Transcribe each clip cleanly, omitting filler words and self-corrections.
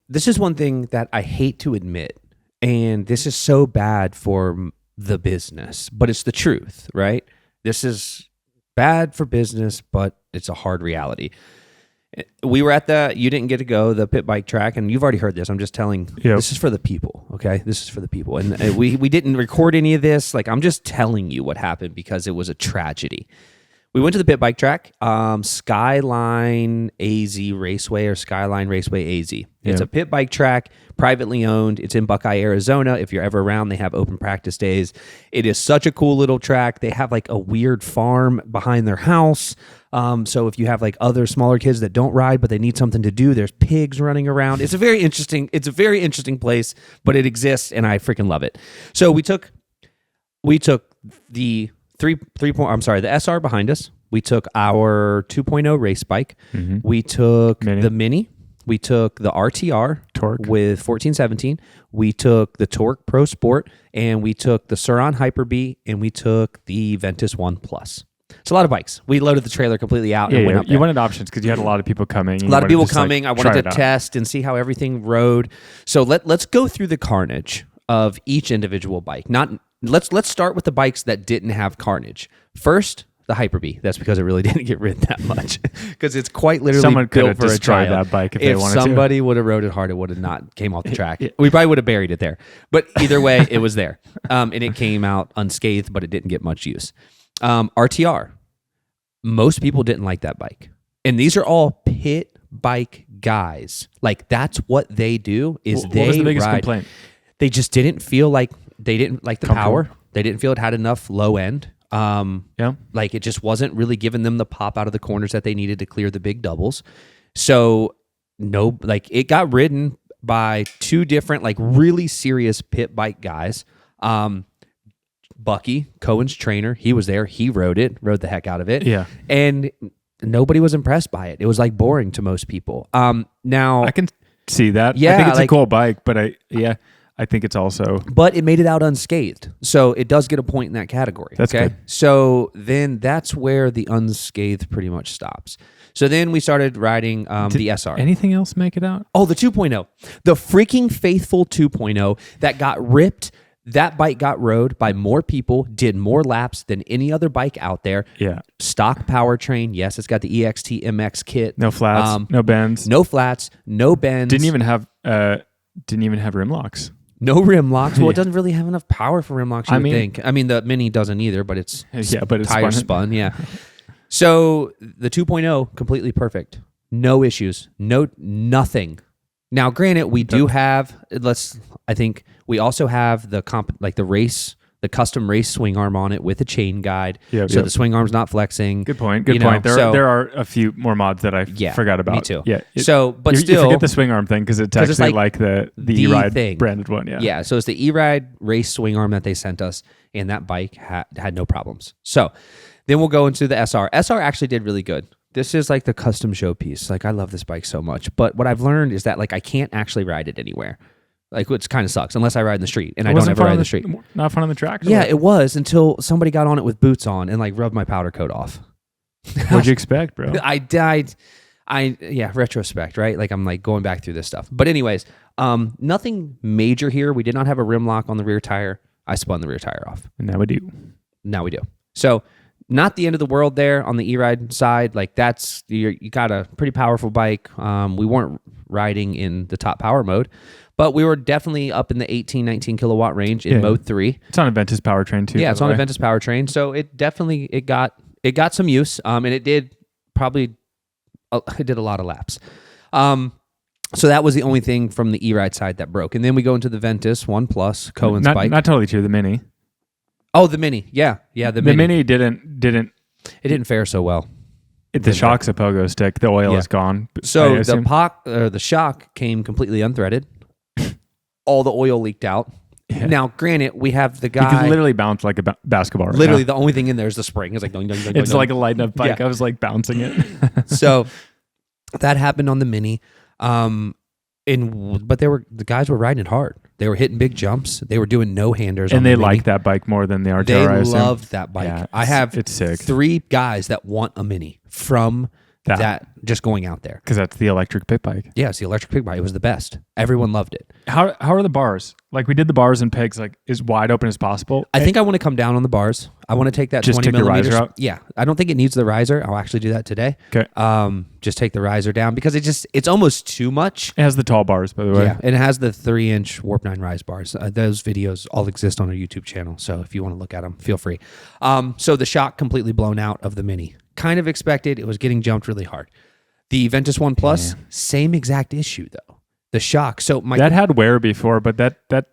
this is one thing that I hate to admit, and this is so bad for the business, but it's the truth, right? This is bad for business, but it's a hard reality. We were at you didn't get to go, the pit bike track, and you've already heard this. I'm just telling, This is for the people, okay? This is for the people. And we didn't record any of this. Like, I'm just telling you what happened because it was a tragedy. We went to the pit bike track, Skyline AZ Raceway or Skyline Raceway AZ. It's a pit bike track, privately owned. It's in Buckeye, Arizona. If you're ever around, they have open practice days. It is such a cool little track. They have like a weird farm behind their house. So if you have like other smaller kids that don't ride, but they need something to do, there's pigs running around. It's a very interesting place, but it exists and I freaking love it. So we took the the SR behind us. We took our 2.0 race bike. Mm-hmm. We took the Mini. We took the RTR Torque with 1417. We took the Torque Pro Sport, and we took the Sur-Ron Hyper-B, and we took the Ventus 1 Plus. It's a lot of bikes. We loaded the trailer completely out and went up there. You wanted options because you had a lot of people coming. A lot of people coming. I wanted to test and see how everything rode. So let's go through the carnage of each individual bike. Let's start with the bikes that didn't have carnage. First, the Hyper-B. That's because it really didn't get ridden that much because it's quite literally someone could built have for a destroyed trial. that bike if they wanted to. If somebody would have rode it hard, it would have not came off the track. We probably would have buried it there. But either way, it was there. And it came out unscathed, but it didn't get much use. RTR. Most people didn't like that bike. And these are all pit bike guys. Like, that's what they do is what was the biggest ride. Complaint? They just didn't feel like they didn't like the power. They didn't feel it had enough low end. Like it just wasn't really giving them the pop out of the corners that they needed to clear the big doubles. So it got ridden by two different like really serious pit bike guys. Bucky, Cohen's trainer, he was there. He rode the heck out of it. Yeah. And nobody was impressed by it. It was like boring to most people. Now I can see that. Yeah, I think it's a cool bike, but I think it's also... But it made it out unscathed. So it does get a point in that category. That's okay. Good. So then that's where the unscathed pretty much stops. So then we started riding the SR. Anything else make it out? Oh, the 2.0. The freaking faithful 2.0 that got ripped. That bike got rode by more people, did more laps than any other bike out there. Yeah. Stock powertrain. Yes, it's got the EXT MX kit. No flats, no bends. No flats, no bends. Didn't even have rim locks. No rim locks. Well, it doesn't really have enough power for rim locks, you would think. I mean, the Mini doesn't either, but it's tire spun. Yeah. So the 2.0, completely perfect. No issues. Nothing. Now, granted, we do have, I think we also have the custom race swing arm on it with a chain guide. The swing arm's not flexing. Good point. There are a few more mods that I forgot about. Me too. Yeah. But you still, forget the swing arm thing because it's actually like the E-Ride thing. Branded one. Yeah. Yeah. So it's the E-Ride race swing arm that they sent us, and that bike had no problems. So then we'll go into the SR. SR actually did really good. This is like the custom showpiece. Like, I love this bike so much. But what I've learned is that like I can't actually ride it anywhere. Like, which kind of sucks unless I ride in the street, and I don't ever ride in the street. Not fun on the track? Yeah, it was until somebody got on it with boots on and like rubbed my powder coat off. What'd you expect, bro? I died. Retrospect, right? Like I'm like going back through this stuff. But anyways, nothing major here. We did not have a rim lock on the rear tire. I spun the rear tire off. And now we do. So not the end of the world there on the E-Ride side. Like you got a pretty powerful bike. We weren't riding in the top power mode, but we were definitely up in the 18, 19 kilowatt range in Mode 3. It's on a Ventus powertrain too. Yeah, it's on a Ventus powertrain. So it definitely, it got some use. And it did a lot of laps. So that was the only thing from the E-Ride side that broke. And then we go into the Ventus 1 Plus, Cohen's bike. Not totally true, the Mini. Oh, the Mini. Yeah, the Mini. The Mini didn't. It didn't fare so well. The shock's a pogo stick. The oil is gone. So the shock came completely unthreaded. All the oil leaked out. Yeah. Now, granted, we have the guy. You can literally bounce like a basketball. Literally, the only thing in there is the spring. It's like dong, dong, dong, it's dong. like a light up bike. Yeah. I was like bouncing it. So that happened on the Mini. But the guys were riding it hard. They were hitting big jumps. They were doing no-handers. And they like that bike more than the RTR. They loved that bike. Yeah, I have it's sick. 3 guys that want a Mini from that just going out there. Because that's the electric pit bike. Yeah, it's the electric pit bike. It was the best. Everyone loved it. How are the bars? Like we did the bars and pegs like as wide open as possible. I think I want to come down on the bars. I want to take that just 20 take millimeters. The riser out? Yeah, I don't think it needs the riser. I'll actually do that today. Okay. Just take the riser down because it's almost too much. It has the tall bars, by the way. Yeah, and it has the 3-inch Warp 9 rise bars. Those videos all exist on our YouTube channel, so if you want to look at them, feel free. So the shock completely blown out of the Mini. Kind of expected. It was getting jumped really hard. The Ventus One Plus, same exact issue though. The shock. So that had wear before, but that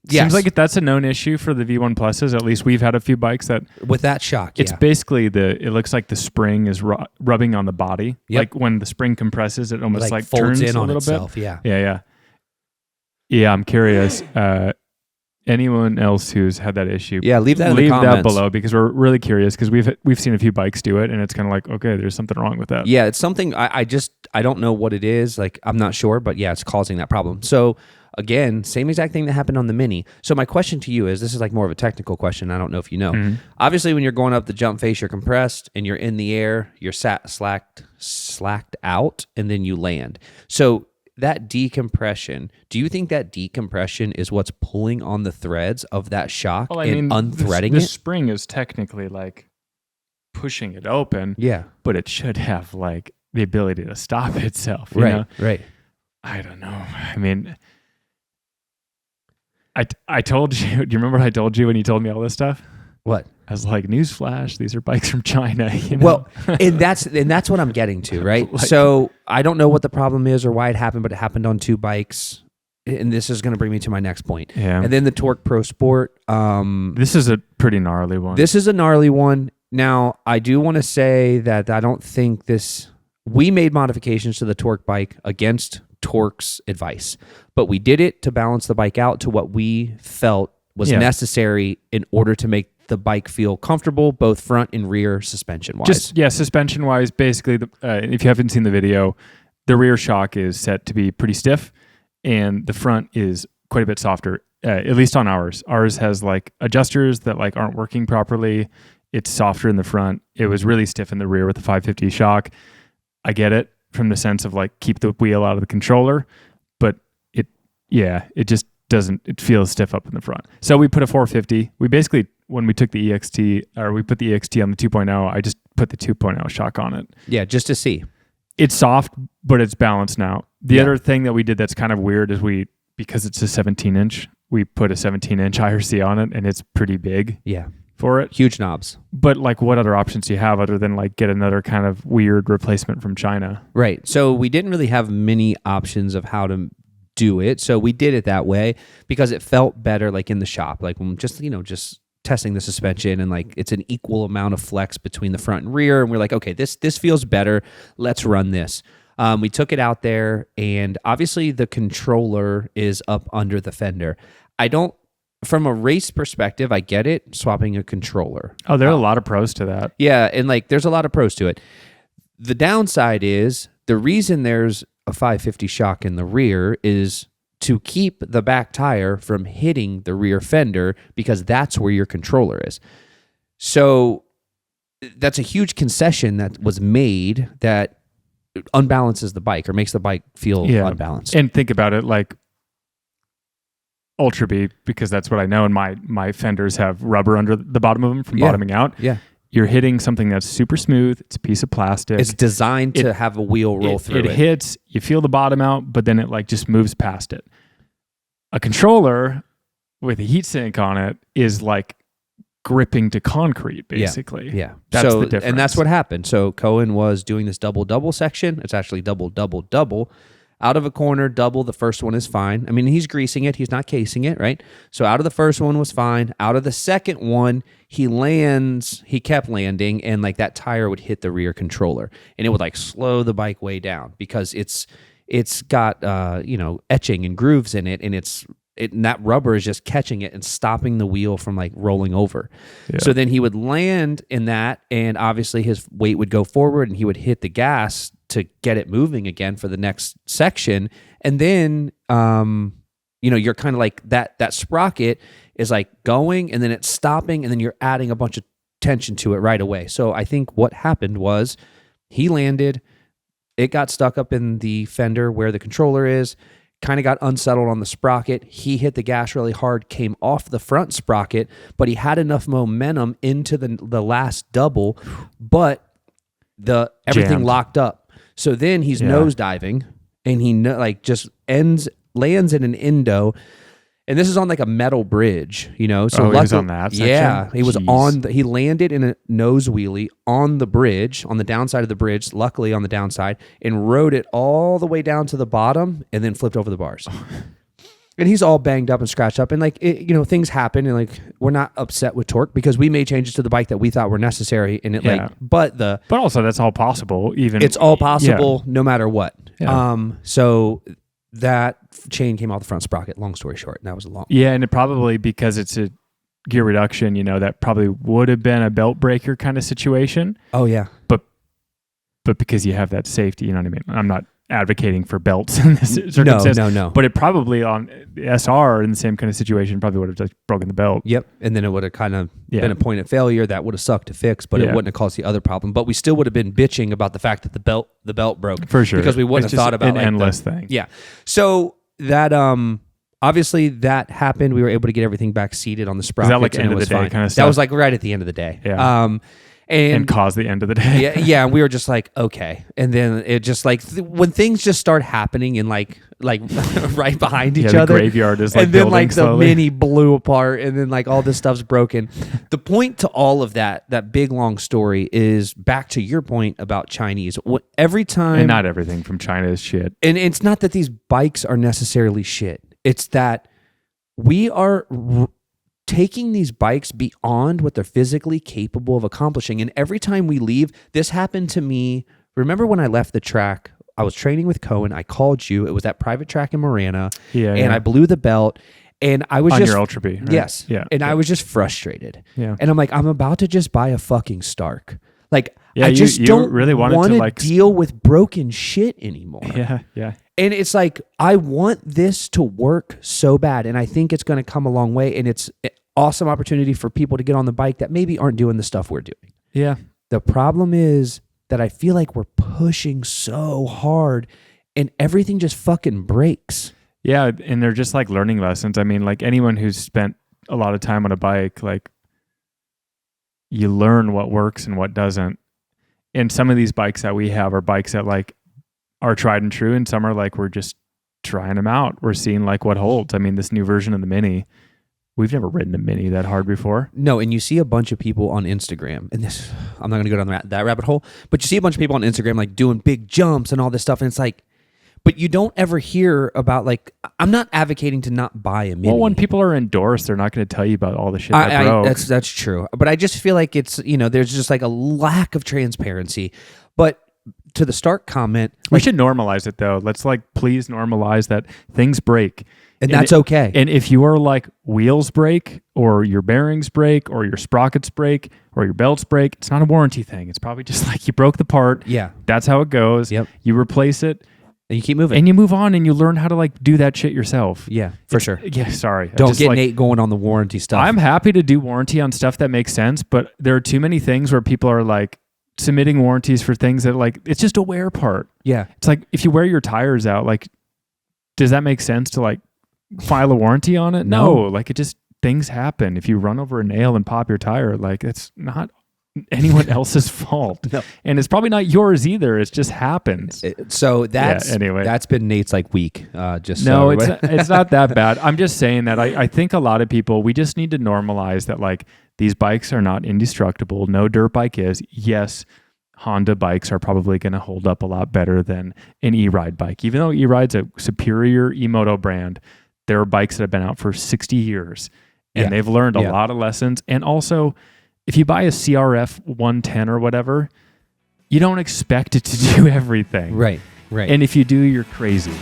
seems like that's a known issue for the V1 Pluses. At least we've had a few bikes that with that shock. It's basically it looks like the spring is rubbing on the body. Yep. Like when the spring compresses, it almost like folds turns in a on little itself. bit. Yeah. Yeah. I'm curious. Anyone else who's had that issue? Yeah, leave that in the comments. That below because we're really curious because we've seen a few bikes do it and it's kind of like, okay, there's something wrong with that. Yeah, it's something I don't know what it is. Like I'm not sure, but yeah, it's causing that problem. So again, same exact thing that happened on the Mini. So my question to you is, this is like more of a technical question. I don't know if you know. Mm-hmm. Obviously, when you're going up the jump face, you're compressed and you're in the air. You're slacked out, and then you land. So that decompression, do you think that decompression is what's pulling on the threads of that shock and unthreading it? The spring is technically like pushing it open. Yeah. But it should have like the ability to stop itself. Right. I don't know. I mean, I told you, do you remember what I told you when you told me all this stuff? What? I was like, newsflash, these are bikes from China. You know? Well, and that's what I'm getting to, right? So I don't know what the problem is or why it happened, but it happened on 2 bikes. And this is going to bring me to my next point. Yeah. And then the Torque Pro Sport. This is a pretty gnarly one. This is a gnarly one. Now, I do want to say that I don't think we made modifications to the Torque bike against Torque's advice, but we did it to balance the bike out to what we felt was necessary in order to make the bike feel comfortable, both front and rear suspension wise. Suspension wise, basically, if you haven't seen the video, the rear shock is set to be pretty stiff and the front is quite a bit softer, at least on ours. Ours has like adjusters that like aren't working properly. It's softer in the front. It was really stiff in the rear with the 550 shock. I get it from the sense of like keep the wheel out of the controller, but it just doesn't, it feels stiff up in the front. So we put a 450. We basically, when we took the EXT, or we put the EXT on the 2.0, I just put the 2.0 shock on it. Yeah, just to see. It's soft, but it's balanced now. The other thing that we did that's kind of weird is because it's a 17-inch, we put a 17-inch IRC on it, and it's pretty big for it. Huge knobs. But like, what other options do you have other than like get another kind of weird replacement from China? Right. So we didn't really have many options of how to do it. So we did it that way because it felt better like in the shop, like when just testing the suspension and like it's an equal amount of flex between the front and rear. And we're like, okay, this feels better. Let's run this. We took it out there and obviously the controller is up under the fender. From a race perspective, I get it, swapping a controller. Oh, there are a lot of pros to that. Yeah, and like there's a lot of pros to it. The downside is the reason there's a 550 shock in the rear is to keep the back tire from hitting the rear fender because that's where your controller is. So that's a huge concession that was made that unbalances the bike or makes the bike feel unbalanced. And think about it like Ultra B, because that's what I know, and my fenders have rubber under the bottom of them from bottoming out. Yeah. You're hitting something that's super smooth. It's a piece of plastic. It's designed to have a wheel roll through it. It hits, you feel the bottom out, but then it like just moves past it. A controller with a heat sink on it is like gripping to concrete, basically. Yeah. That's the difference. And that's what happened. So Cohen was doing this double-double section. It's actually double-double-double. Out of a corner, double, the first one is fine. I mean, he's greasing it. He's not casing it, right? So out of the first one was fine. Out of the second one, he kept landing, and like that tire would hit the rear controller. And it would like slow the bike way down because it's got etching and grooves in it, and and that rubber is just catching it and stopping the wheel from like rolling over. Yeah. So then he would land in that, and obviously his weight would go forward and he would hit the gas to get it moving again for the next section. And then, you're kind of like that sprocket is like going and then it's stopping and then you're adding a bunch of tension to it right away. So I think what happened was He landed. It got stuck up in the fender where the controller is, kind of got unsettled on the sprocket. He hit the gas really hard, came off the front sprocket, but he had enough momentum into the last double, but everything Jammed. locked up. So then he's nosediving, and he just lands in an endo. And this is on like a metal bridge, So he was on that section? Yeah, he was Jeez. he landed in a nose wheelie on the bridge, on the downside of the bridge, luckily on the downside, and rode it all the way down to the bottom and then flipped over the bars. And he's all banged up and scratched up. And things happen, and we're not upset with torque because we made changes to the bike that we thought were necessary. And but also that's all possible. It's all possible no matter what. Yeah. So that chain came off the front sprocket, long story short. And that was a long. Yeah. And it probably, because it's a gear reduction, that probably would have been a belt breaker kind of situation. Oh yeah. But because you have that safety, you know what I mean? I'm not advocating for belts in this circumstance. No. But it probably on the SR in the same kind of situation probably would have just broken the belt. Yep. And then it would have kind of been a point of failure that would have sucked to fix, but it wouldn't have caused the other problem. But we still would have been bitching about the fact that the belt broke. For sure. Because we wouldn't have thought about an endless thing. Yeah. So that obviously that happened. We were able to get everything back seated on the sprocket. Is that end of the day kind of stuff? That was right at the end of the day. Yeah. And cause the end of the day. yeah, and we were just like, okay. And then it just when things just start happening and right behind each other. The graveyard is and then building the slowly. Mini blew apart, and then all this stuff's broken. The point to all of that big long story is back to your point about Chinese. Every time, and not everything from China is shit. And it's not that these bikes are necessarily shit. It's that we are taking these bikes beyond what they're physically capable of accomplishing. And every time we leave, this happened to me. Remember when I left the track, I was training with Cohen. I called you. It was that private track in Marana. Yeah. I blew the belt. And I was on just... your Ultra B, right? Yes. Yeah. And I was just frustrated. Yeah. And I'm like, I'm about to just buy a fucking Stark. I you don't really wanted want to deal with broken shit anymore. Yeah. And it's I want this to work so bad. And I think it's going to come a long way. And it's an awesome opportunity for people to get on the bike that maybe aren't doing the stuff we're doing. Yeah. The problem is that I feel like we're pushing so hard and everything just fucking breaks. Yeah. And they're just learning lessons. I mean, anyone who's spent a lot of time on a bike, you learn what works and what doesn't. And some of these bikes that we have are bikes that are tried and true, and some are we're just trying them out. We're seeing what holds. I mean, this new version of the Mini, we've never ridden a Mini that hard before. No, and you see a bunch of people on Instagram, and I'm not going to go down that rabbit hole, but you see a bunch of people on Instagram doing big jumps and all this stuff, and it's but you don't ever hear about I'm not advocating to not buy a Mini. Well, when people are endorsed, they're not going to tell you about all the shit that broke. That's true, but I just feel like it's there's just a lack of transparency. But to the Stark comment, we should normalize it though. Let's please normalize that things break, and that's okay. And if you are wheels break, or your bearings break, or your sprockets break, or your belts break, it's not a warranty thing. It's probably just you broke the part. Yeah, that's how it goes. Yep. You replace it. And you keep moving. And you move on, and you learn how to do that shit yourself. Yeah, for sure. Yeah, sorry. Don't get Nate going on the warranty stuff. I'm happy to do warranty on stuff that makes sense, but there are too many things where people are submitting warranties for things that it's just a wear part. Yeah. It's if you wear your tires out, does that make sense to file a warranty on it? No. It just, things happen. If you run over a nail and pop your tire, it's not anyone else's fault. No. And it's probably not yours either. It just happens. So that's anyway. That's been Nate's week. It's not that bad. I'm just saying that I think a lot of people, we just need to normalize that these bikes are not indestructible. No dirt bike is. Yes, Honda bikes are probably going to hold up a lot better than an E-Ride bike. Even though E-Ride's a superior E-Moto brand, there are bikes that have been out for 60 years and they've learned a lot of lessons. And also, if you buy a CRF 110 or whatever, you don't expect it to do everything. Right. And if you do, you're crazy.